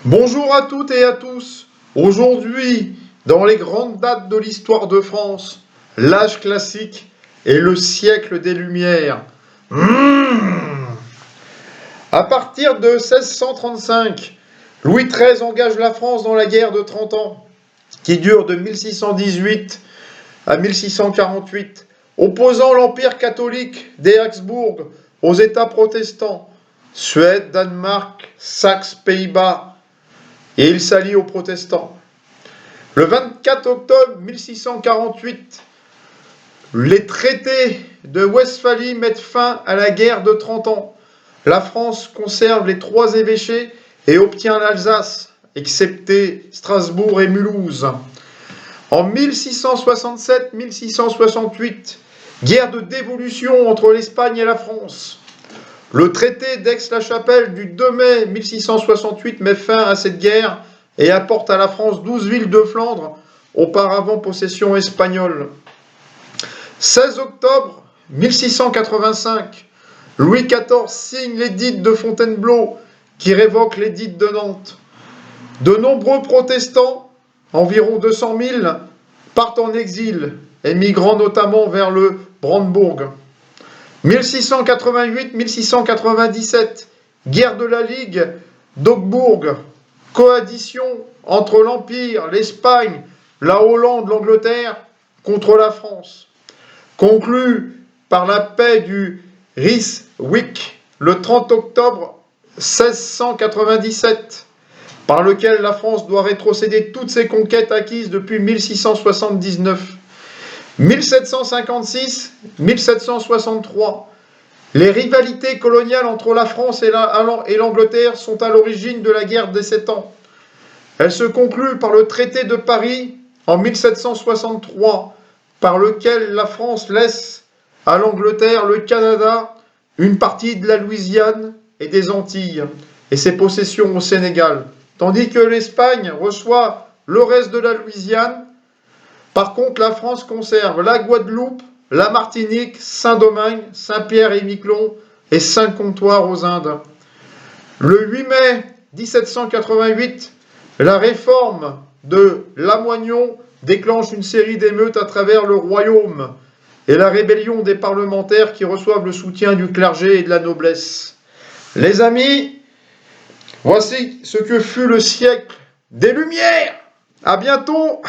Bonjour à toutes et à tous. Aujourd'hui, dans les grandes dates de l'histoire de France, l'âge classique et le siècle des Lumières. À partir de 1635, Louis XIII engage la France dans la guerre de 30 ans, qui dure de 1618 à 1648, opposant l'Empire catholique des Habsbourg aux États protestants, Suède, Danemark, Saxe, Pays-Bas, et il s'allie aux protestants. Le 24 octobre 1648, les traités de Westphalie mettent fin à la guerre de 30 ans. La France conserve les 3 évêchés et obtient l'Alsace, excepté Strasbourg et Mulhouse. En 1667-1668, guerre de dévolution entre l'Espagne et la France. Le traité d'Aix-la-Chapelle du 2 mai 1668 met fin à cette guerre et apporte à la France 12 villes de Flandre, auparavant possession espagnole. 16 octobre 1685, Louis XIV signe l'édit de Fontainebleau qui révoque l'édit de Nantes. De nombreux protestants, environ 200 000, partent en exil, émigrant notamment vers le Brandebourg. 1688-1697, guerre de la Ligue d'Augsbourg, coalition entre l'Empire, l'Espagne, la Hollande, l'Angleterre contre la France. Conclue par la paix du Ryswick le 30 octobre 1697, par lequel la France doit rétrocéder toutes ses conquêtes acquises depuis 1679. 1756-1763, les rivalités coloniales entre la France et l'Angleterre sont à l'origine de la guerre des 7 ans. Elle se conclut par le traité de Paris en 1763, par lequel la France laisse à l'Angleterre le Canada, une partie de la Louisiane et des Antilles, et ses possessions au Sénégal, tandis que l'Espagne reçoit le reste de la Louisiane. Par contre, la France conserve la Guadeloupe, la Martinique, Saint-Domingue, Saint-Pierre et Miquelon et Saint-Comptoir aux Indes. Le 8 mai 1788, la réforme de Lamoignon déclenche une série d'émeutes à travers le royaume et la rébellion des parlementaires qui reçoivent le soutien du clergé et de la noblesse. Les amis, voici ce que fut le siècle des Lumières. À bientôt.